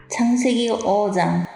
창세기 5장.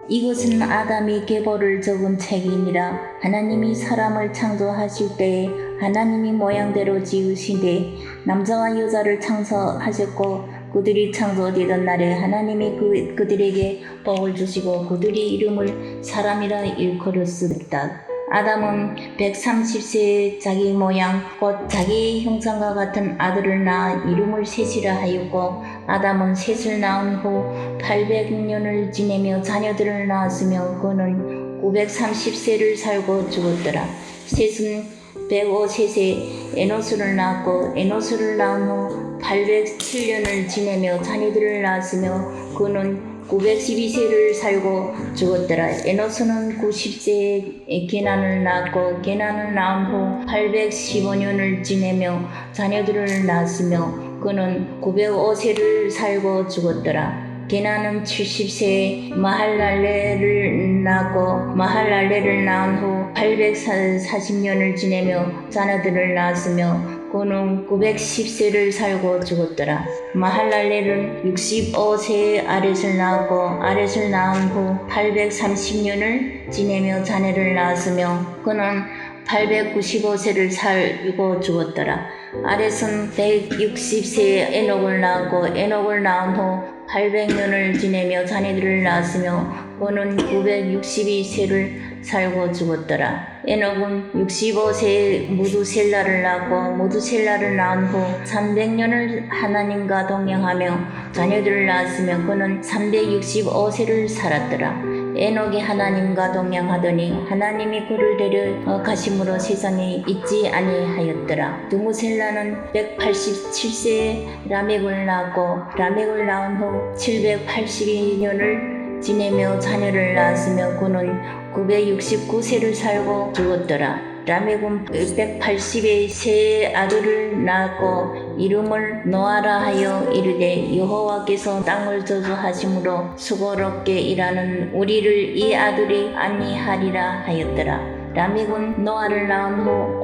이것은 아담이 계보를 적은 책이니라. 하나님이 사람을 창조하실 때에 하나님이 모양대로 지으시되 남자와 여자를 창조하셨고, 그들이 창조되던 날에 하나님이 그들에게 복을 주시고 그들이 이름을 사람이라 일컬었습니다. 아담은 130세에 자기 모양 곧 자기의 형상과 같은 아들을 낳아 이름을 셋이라 하였고, 아담은 셋을 낳은 후 800년을 지내며 자녀들을 낳았으며 그는 930세를 살고 죽었더라. 셋은 105셋에 에노스를 낳았고, 에노스를 낳은 후 807년을 지내며 자녀들을 낳았으며 그는 912세를 살고 죽었더라. 에노스는 90세에 게난을 낳았고, 게난을 낳은 후 815년을 지내며 자녀들을 낳았으며 그는 905세를 살고 죽었더라. 게난은 70세에 마할랄레를 낳았고, 마할랄레를 낳은 후 840년을 지내며 자녀들을 낳았으며 그는 910세를 살고 죽었더라. 마할랄렐은 65세에 아렛을 낳았고, 아렛을 낳은 후 830년을 지내며 자녀를 낳았으며 그는 895세를 살고 죽었더라. 아렛은 160세에 에녹을 낳았고, 에녹을 낳은 후 800년을 지내며 자녀들을 낳았으며 그는 962세를 살고 죽었더라. 에녹은 65세에 무두셀라를 낳고, 무두셀라를 낳은 후 300년을 하나님과 동행하며 자녀들을 낳았으며 그는 365세를 살았더라. 에녹이 하나님과 동행하더니 하나님이 그를 데려가심으로 세상에 있지 아니하였더라. 두무셀라는 187세에 라멕을 낳았고, 라멕을 낳은 후 782년을 지내며 자녀를 낳았으며 그는 969세를 살고 죽었더라. 라멕은 180의 세 아들을 낳았고 이름을 노아라 하여 이르되 여호와께서 땅을 저주하심으로 수고롭게 일하는 우리를 이 아들이 안니하리라 하였더라. 라멕은 노아를 낳은 후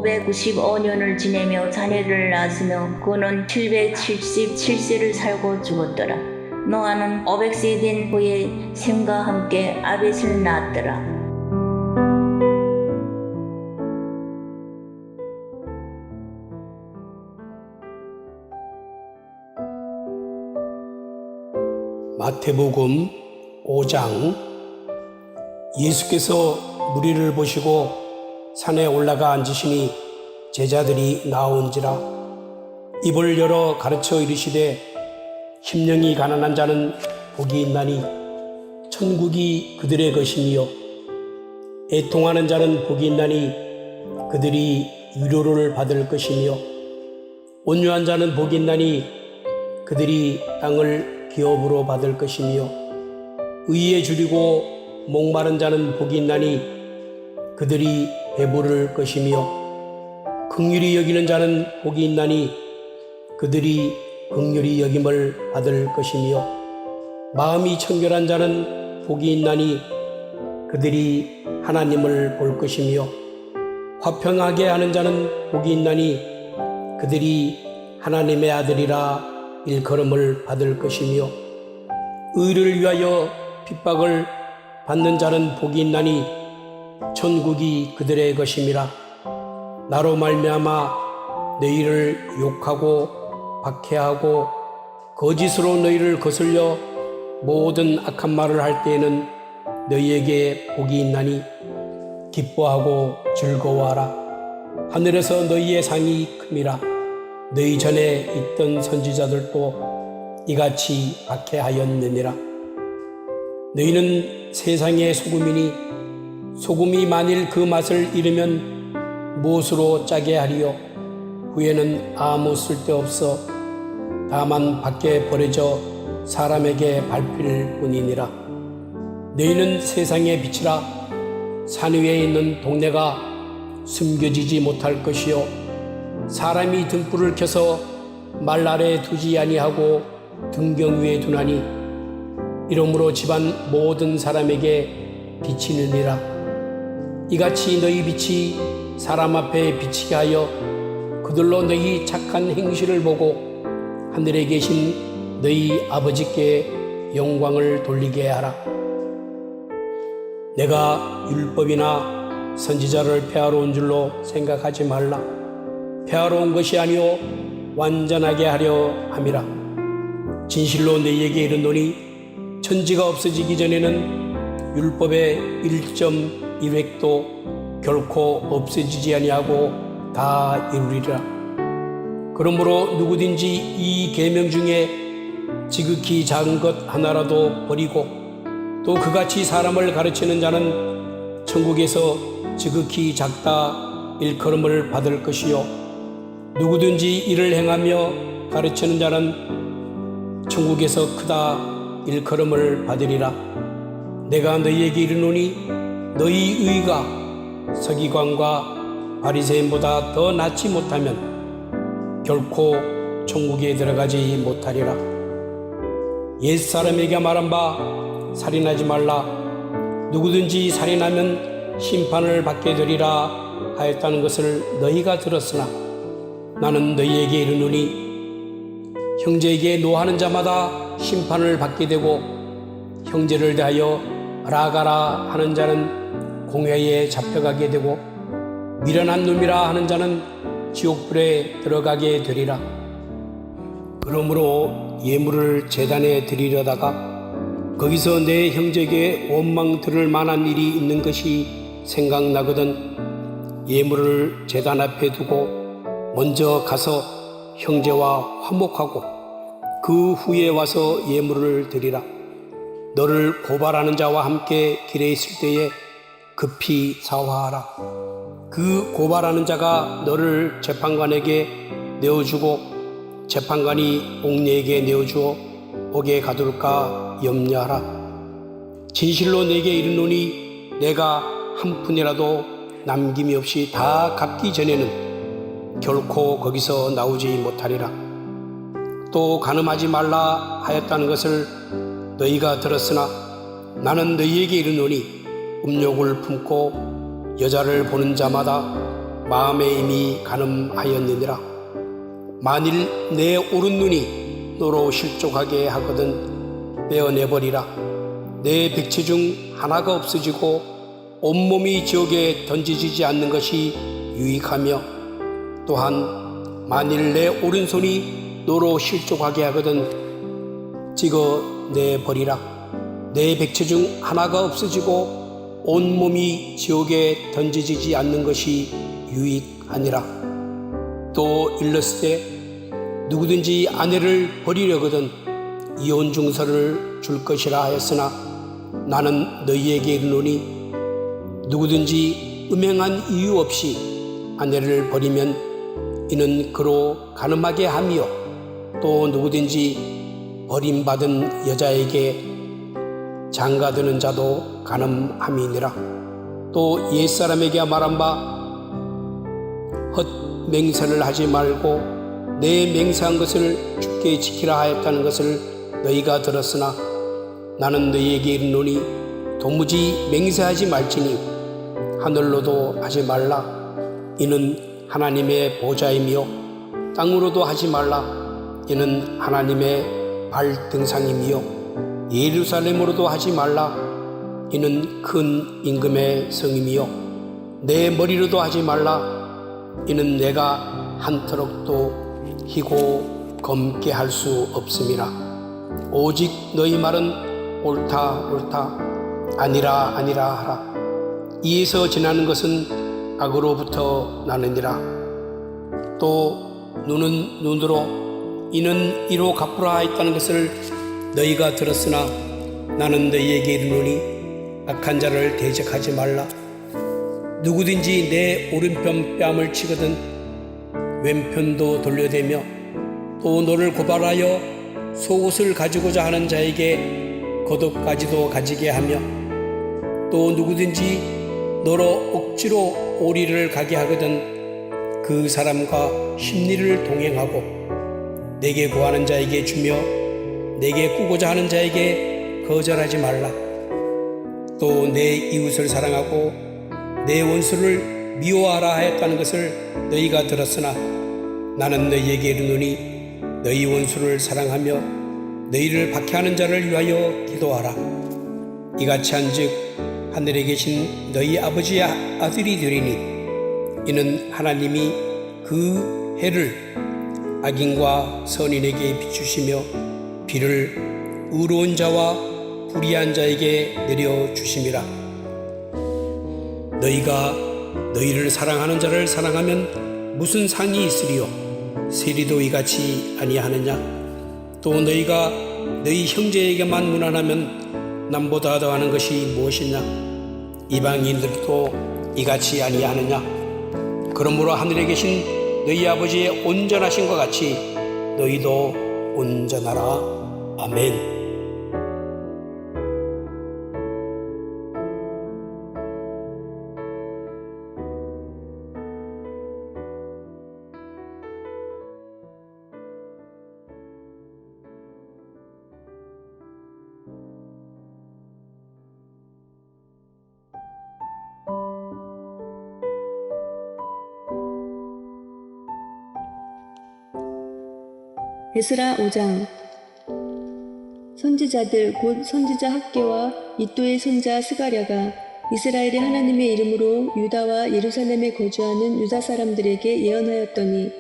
595년을 지내며 자녀를 낳았으며 그는 777세를 살고 죽었더라. 노아는 500세 된 후에 셈과 함께 아벳을 낳았더라. 마태복음 5장. 예수께서 무리를 보시고 산에 올라가 앉으시니 제자들이 나온지라. 입을 열어 가르쳐 이르시되 심령이 가난한 자는 복이 있나니 천국이 그들의 것이니요, 애통하는 자는 복이 있나니 그들이 위로를 받을 것이며, 온유한 자는 복이 있나니 그들이 땅을 기업으로 받을 것이며, 의에 줄이고 목마른 자는 복이 있나니 그들이 배부를 것이며, 긍휼히 여기는 자는 복이 있나니 그들이 긍휼히 여김을 받을 것이며, 마음이 청결한 자는 복이 있나니 그들이 하나님을 볼 것이며, 화평하게 하는 자는 복이 있나니 그들이 하나님의 아들이라 일컬음을 받을 것이며, 의를 위하여 핍박을 받는 자는 복이 있나니 천국이 그들의 것임이라. 나로 말미암아 너희를 욕하고 박해하고 거짓으로 너희를 거슬려 모든 악한 말을 할 때에는 너희에게 복이 있나니 기뻐하고 즐거워하라. 하늘에서 너희의 상이 큼이라. 너희 전에 있던 선지자들도 이같이 박해하였느니라. 너희는 세상의 소금이니 소금이 만일 그 맛을 잃으면 무엇으로 짜게 하리요? 후에는 아무 쓸데없어 다만 밖에 버려져 사람에게 밟힐 뿐이니라. 너희는 세상의 빛이라. 산 위에 있는 동네가 숨겨지지 못할 것이요 사람이 등불을 켜서 말 아래 두지 아니하고 등경 위에 두나니 이러므로 집안 모든 사람에게 비치느니라. 이같이 너희 빛이 사람 앞에 비치게 하여 그들로 너희 착한 행실을 보고 하늘에 계신 너희 아버지께 영광을 돌리게 하라. 내가 율법이나 선지자를 폐하러 온 줄로 생각하지 말라. 폐하러 온 것이 아니요 완전하게 하려 함이라. 진실로 너희에게 이르노니 천지가 없어지기 전에는 율법의 1.1획도 결코 없어지지 아니하고 다 이루리라. 그러므로 누구든지 이 계명 중에 지극히 작은 것 하나라도 버리고 또 그같이 사람을 가르치는 자는 천국에서 지극히 작다 일컬음을 받을 것이요 누구든지 이를 행하며 가르치는 자는 천국에서 크다 일컬음을 받으리라. 내가 너희에게 이르노니 너희 의가 서기관과 바리새인보다 더 낫지 못하면 결코 천국에 들어가지 못하리라. 옛사람에게 말한 바 살인하지 말라. 누구든지 살인하면 심판을 받게 되리라 하였다는 것을 너희가 들었으나 나는 너희에게 이르노니 형제에게 노하는 자마다 심판을 받게 되고 형제를 대하여 라가라 하는 자는 공회에 잡혀가게 되고 미련한 놈이라 하는 자는 지옥불에 들어가게 되리라. 그러므로 예물을 제단에 드리려다가 거기서 내 형제에게 원망 들을 만한 일이 있는 것이 생각나거든 예물을 제단 앞에 두고 먼저 가서 형제와 화목하고 그 후에 와서 예물을 드리라. 너를 고발하는 자와 함께 길에 있을 때에 급히 사화하라. 그 고발하는 자가 너를 재판관에게 내어주고 재판관이 옥내에게 내어주어 옥에 가둘까 염려하라. 진실로 내게 이르노니 내가 한 푼이라도 남김이 없이 다 갚기 전에는 결코 거기서 나오지 못하리라. 또 간음하지 말라 하였다는 것을 너희가 들었으나 나는 너희에게 이르노니 음욕을 품고 여자를 보는 자마다 마음에 이미 간음하였느니라. 만일 내 오른눈이 너로 실족하게 하거든 떼어내버리라. 내 백체 중 하나가 없어지고 온몸이 지옥에 던져지지 않는 것이 유익하며 또한 만일 내 오른손이 너로 실족하게 하거든 찍어내버리라. 내 백체 중 하나가 없어지고 온몸이 지옥에 던져지지 않는 것이 유익하니라. 또 일렀을 때 누구든지 아내를 버리려거든 이혼 증서를 줄 것이라 하였으나 나는 너희에게 이르노니 누구든지 음행한 이유 없이 아내를 버리면 이는 그로 간음하게 하며 또 누구든지 버림받은 여자에게 장가드는 자도 간음함이니라. 또 옛사람에게 말한 바 헛 맹세를 하지 말고 내 맹세한 것을 주께 지키라 하였다는 것을 너희가 들었으나 나는 너희에게 이르노니 도무지 맹세하지 말지니 하늘로도 하지 말라. 이는 하나님의 보좌이며 땅으로도 하지 말라. 이는 하나님의 발등상이며 예루살렘으로도 하지 말라. 이는 큰 임금의 성이며 내 머리로도 하지 말라. 이는 내가 한터럭도 희고 검게 할 수 없음이라. 오직 너희 말은 옳다 옳다 아니라 아니라 하라. 이에서 지나는 것은 악으로부터 나느니라. 또 눈은 눈으로 이는 이로 갚으라 했다는 것을 너희가 들었으나 나는 너희에게 이르노니 악한 자를 대적하지 말라. 누구든지 내 오른편 뺨을 치거든 왼편도 돌려대며 또 너를 고발하여 속옷을 가지고자 하는 자에게 겉옷까지도 가지게 하며 또 누구든지 너로 억지로 오리를 가게 하거든 그 사람과 심리를 동행하고 내게 구하는 자에게 주며 내게 꾸고자 하는 자에게 거절하지 말라. 또 내 이웃을 사랑하고 내 원수를 미워하라 하였다는 것을 너희가 들었으나 나는 너희에게 이르노니 너희 원수를 사랑하며 너희를 박해하는 자를 위하여 기도하라. 이같이 한즉 하늘에 계신 너희 아버지의 아들이 되리니 이는 하나님이 그 해를 악인과 선인에게 비추시며 비를 의로운 자와 불의한 자에게 내려주심이라. 너희가 너희를 사랑하는 자를 사랑하면 무슨 상이 있으리요? 세리도 이같이 아니하느냐? 또 너희가 너희 형제에게만 무난하면 남보다 더하는 것이 무엇이냐? 이방인들도 이같이 아니하느냐? 그러므로 하늘에 계신 너희 아버지의 온전하신 것 같이 너희도 온전하라. 아멘. 에스라 5장. 선지자들 곧 선지자 학개와 이또의 손자 스가랴가 이스라엘의 하나님의 이름으로 유다와 예루살렘에 거주하는 유다 사람들에게 예언하였더니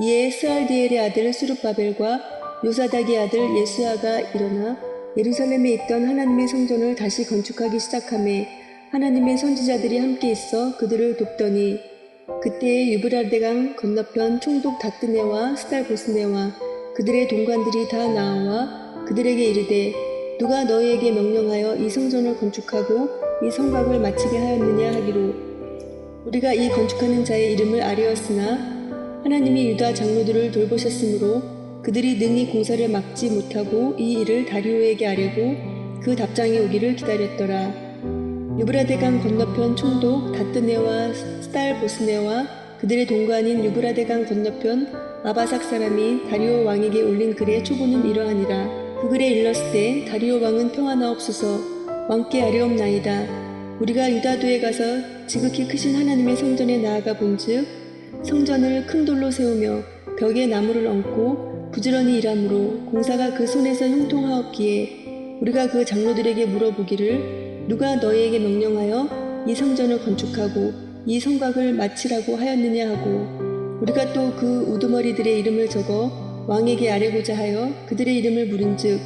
이에 스알디엘의 아들 수룹바벨과 요사닥의 아들 예수아가 일어나 예루살렘에 있던 하나님의 성전을 다시 건축하기 시작하매 하나님의 선지자들이 함께 있어 그들을 돕더니 그때에 유브라데강 건너편 총독 다뜨네와 스달보스네와 그들의 동관들이 다 나와 그들에게 이르되 누가 너희에게 명령하여 이 성전을 건축하고 이 성곽을 마치게 하였느냐 하기로 우리가 이 건축하는 자의 이름을 아뢰었으나 하나님이 유다 장로들을 돌보셨으므로 그들이 능히 공사를 막지 못하고 이 일을 다리오에게 아뢰고 그 답장이 오기를 기다렸더라. 유브라데강 건너편 총독 다뜨네와 스달보스네와 그들의 동관인 유브라데강 건너편 아바삭 사람이 다리오 왕에게 올린 글의 초보는 이러하니라. 그 글에 일렀을 때 다리오 왕은 평안하옵소서 왕께 아뢰옵나이다. 우리가 유다도에 가서 지극히 크신 하나님의 성전에 나아가 본즉 성전을 큰 돌로 세우며 벽에 나무를 얹고 부지런히 일하므로 공사가 그 손에서 형통하옵기에 우리가 그 장로들에게 물어보기를 누가 너희에게 명령하여 이 성전을 건축하고 이 성곽을 마치라고 하였느냐 하고 우리가 또 그 우두머리들의 이름을 적어 왕에게 아뢰고자 하여 그들의 이름을 물은즉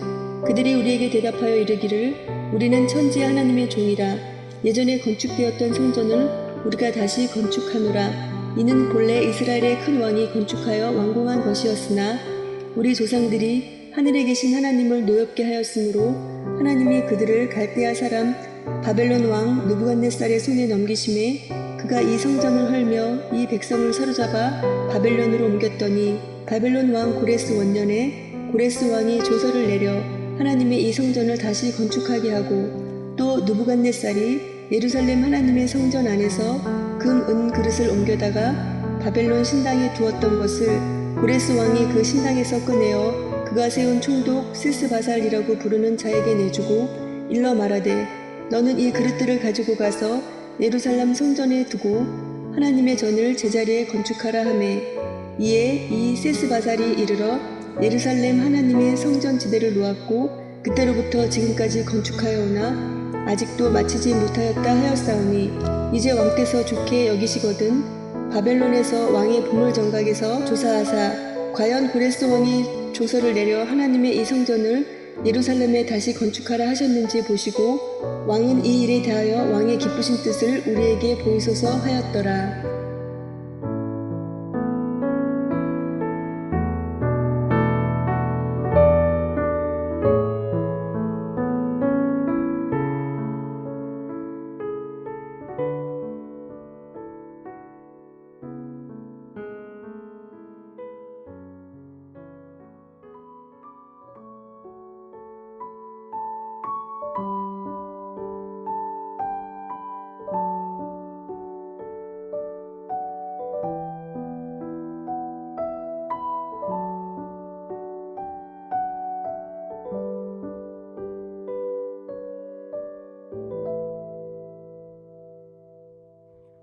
그들이 우리에게 대답하여 이르기를 우리는 천지 하나님의 종이라 예전에 건축되었던 성전을 우리가 다시 건축하노라. 이는 본래 이스라엘의 큰 왕이 건축하여 완공한 것이었으나 우리 조상들이 하늘에 계신 하나님을 노엽게 하였으므로 하나님이 그들을 갈대아 사람 바벨론 왕 느부갓네살의 손에 넘기심에 그가 이 성전을 헐며 이 백성을 사로잡아 바벨론으로 옮겼더니 바벨론 왕 고레스 원년에 고레스 왕이 조서를 내려 하나님의 이 성전을 다시 건축하게 하고 또 느부갓네살이 예루살렘 하나님의 성전 안에서 금, 은 그릇을 옮겨다가 바벨론 신당에 두었던 것을 고레스 왕이 그 신당에서 꺼내어 그가 세운 총독 세스바살이라고 부르는 자에게 내주고 일러 말하되 너는 이 그릇들을 가지고 가서 예루살렘 성전에 두고 하나님의 전을 제자리에 건축하라 하매 이에 이 세스바살이 이르러 예루살렘 하나님의 성전 지대를 놓았고 그때로부터 지금까지 건축하여 오나 아직도 마치지 못하였다 하였사오니 이제 왕께서 좋게 여기시거든 바벨론에서 왕의 보물정각에서 조사하사 과연 고레스 왕이 조서를 내려 하나님의 이 성전을 예루살렘에 다시 건축하라 하셨는지 보시고 왕은 이 일에 대하여 왕의 기쁘신 뜻을 우리에게 보이소서 하였더라.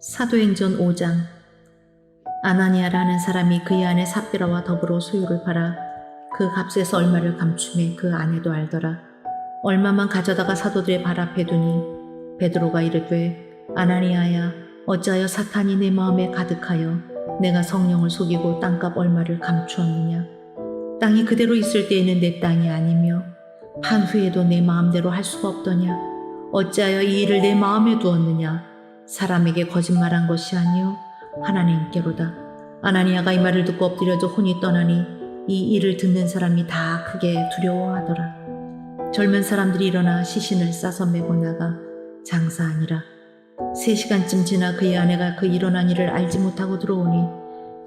사도행전 5장. 아나니아라는 사람이 그의 아내 삽비라와 더불어 소유를 팔아 그 값에서 얼마를 감추매 그 아내도 알더라. 얼마만 가져다가 사도들의 발 앞에 두니 베드로가 이르되, 아나니아야, 어찌하여 사탄이 내 마음에 가득하여 내가 성령을 속이고 땅값 얼마를 감추었느냐. 땅이 그대로 있을 때에는 내 땅이 아니며 판 후에도 내 마음대로 할 수가 없더냐. 어찌하여 이 일을 내 마음에 두었느냐. 사람에게 거짓말한 것이 아니요 하나님께로다. 아나니아가 이 말을 듣고 엎드려져 혼이 떠나니 이 일을 듣는 사람이 다 크게 두려워하더라. 젊은 사람들이 일어나 시신을 싸서 메고 나가 장사하니라. 3시간쯤 지나 그의 아내가 그 일어난 일을 알지 못하고 들어오니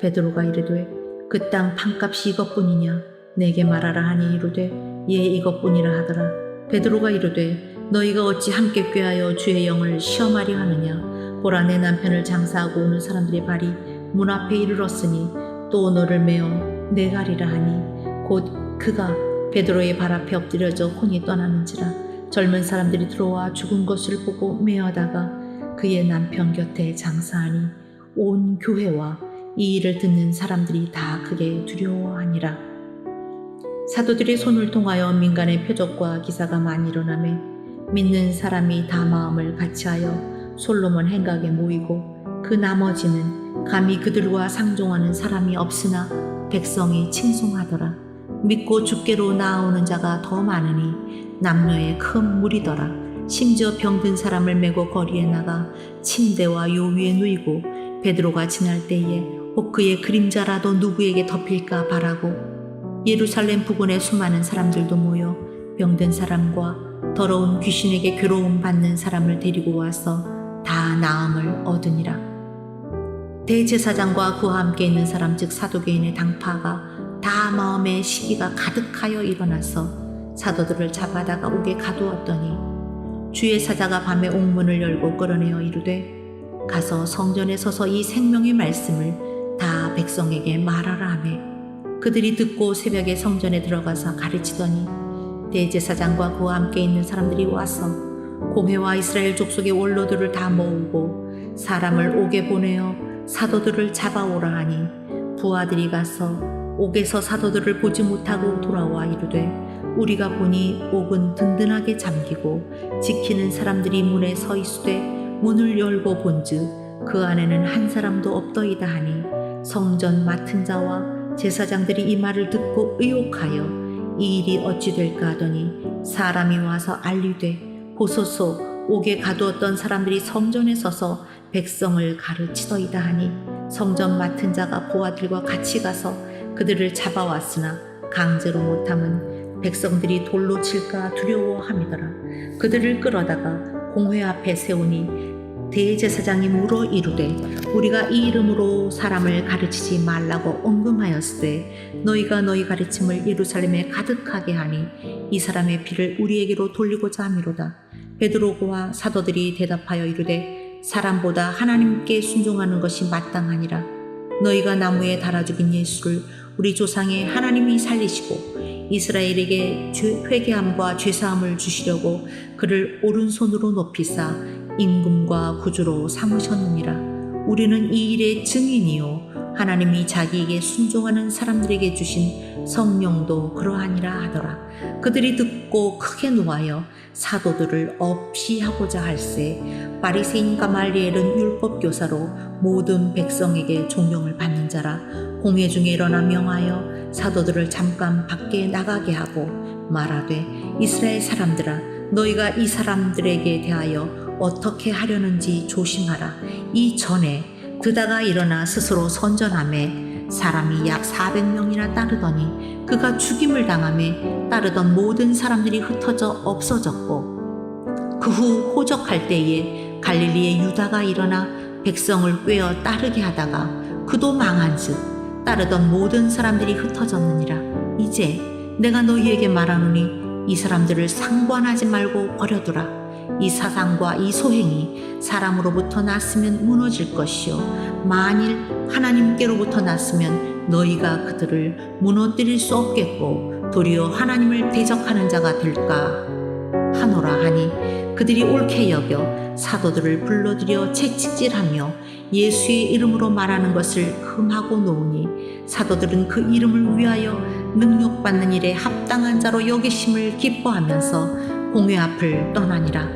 베드로가 이르되, 그 땅 판값이 이것뿐이냐. 내게 말하라 하니 이르되, 예, 이것뿐이라 하더라. 베드로가 이르되, 너희가 어찌 함께 꾀하여 주의 영을 시험하려 하느냐. 보라, 내 남편을 장사하고 오는 사람들의 발이 문 앞에 이르렀으니 또 너를 메어 내가리라 하니 곧 그가 베드로의 발 앞에 엎드려져 혼이 떠나는지라. 젊은 사람들이 들어와 죽은 것을 보고 메어다가 그의 남편 곁에 장사하니 온 교회와 이 일을 듣는 사람들이 다 크게 두려워하니라. 사도들의 손을 통하여 민간의 표적과 기사가 많이 일어나매 믿는 사람이 다 마음을 같이하여 솔로몬 행각에 모이고 그 나머지는 감히 그들과 상종하는 사람이 없으나 백성이 칭송하더라. 믿고 주께로 나아오는 자가 더 많으니 남녀의 큰 무리더라. 심지어 병든 사람을 메고 거리에 나가 침대와 요 위에 누이고 베드로가 지날 때에 혹 그의 그림자라도 누구에게 덮일까 바라고 예루살렘 부근의 수많은 사람들도 모여 병든 사람과 더러운 귀신에게 괴로움 받는 사람을 데리고 와서 다 나음을 얻으니라. 대제사장과 그와 함께 있는 사람 즉 사도계인의 당파가 다 마음에 시기가 가득하여 일어나서 사도들을 잡아다가 옥에 가두었더니 주의 사자가 밤에 옥문을 열고 끌어내어 이르되, 가서 성전에 서서 이 생명의 말씀을 다 백성에게 말하라 하매 그들이 듣고 새벽에 성전에 들어가서 가르치더니 대제사장과 그와 함께 있는 사람들이 와서 공회와 이스라엘 족속의 원로들을 다 모으고 사람을 옥에 보내어 사도들을 잡아오라 하니 부하들이 가서 옥에서 사도들을 보지 못하고 돌아와 이르되, 우리가 보니 옥은 든든하게 잠기고 지키는 사람들이 문에 서 있으되 문을 열고 본즉 그 안에는 한 사람도 없더이다 하니 성전 맡은 자와 제사장들이 이 말을 듣고 의혹하여 이 일이 어찌 될까 하더니 사람이 와서 알리되, 보소서, 옥에 가두었던 사람들이 성전에 서서 백성을 가르치더이다 하니 성전 맡은 자가 부하들과 같이 가서 그들을 잡아왔으나 강제로 못함은 백성들이 돌로 칠까 두려워함이더라. 그들을 끌어다가 공회 앞에 세우니 대제사장이 물어 이르되, 우리가 이 이름으로 사람을 가르치지 말라고 언금하였으되 너희가 너희 가르침을 예루살렘에 가득하게 하니 이 사람의 피를 우리에게로 돌리고자 함이로다. 베드로와 사도들이 대답하여 이르되, 사람보다 하나님께 순종하는 것이 마땅하니라. 너희가 나무에 달아 죽인 예수를 우리 조상의 하나님이 살리시고 이스라엘에게 회개함과 죄사함을 주시려고 그를 오른손으로 높이사 임금과 구주로 삼으셨느니라. 우리는 이 일의 증인이요 하나님이 자기에게 순종하는 사람들에게 주신 성령도 그러하니라 하더라. 그들이 듣고 크게 노하여 사도들을 없이하고자 할세 바리새인 가말리엘은 율법교사로 모든 백성에게 존경을 받는 자라. 공회 중에 일어나 명하여 사도들을 잠깐 밖에 나가게 하고 말하되, 이스라엘 사람들아, 너희가 이 사람들에게 대하여 어떻게 하려는지 조심하라. 이 전에 드다가 일어나 스스로 선전하매 사람이 약 400명이나 따르더니 그가 죽임을 당하매 따르던 모든 사람들이 흩어져 없어졌고, 그 후 호적할 때에 갈릴리의 유다가 일어나 백성을 꿰어 따르게 하다가 그도 망한즉 따르던 모든 사람들이 흩어졌느니라. 이제 내가 너희에게 말하노니 이 사람들을 상관하지 말고 버려두라. 이 사상과 이 소행이 사람으로부터 났으면 무너질 것이요 만일 하나님께로부터 났으면 너희가 그들을 무너뜨릴 수 없겠고 도리어 하나님을 대적하는 자가 될까 하노라 하니 그들이 옳게 여겨 사도들을 불러들여 채찍질하며 예수의 이름으로 말하는 것을 금하고 놓으니 사도들은 그 이름을 위하여 능력받는 일에 합당한 자로 여기심을 기뻐하면서 공회 앞을 떠나니라.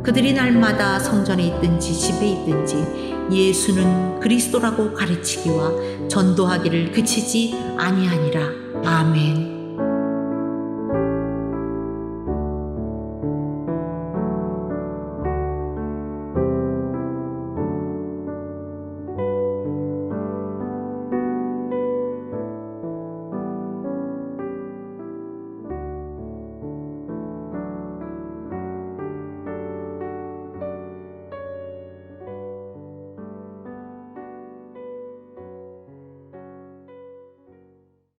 그들이 날마다 성전에 있든지 집에 있든지 예수는 그리스도라고 가르치기와 전도하기를 그치지 아니하니라. 아멘.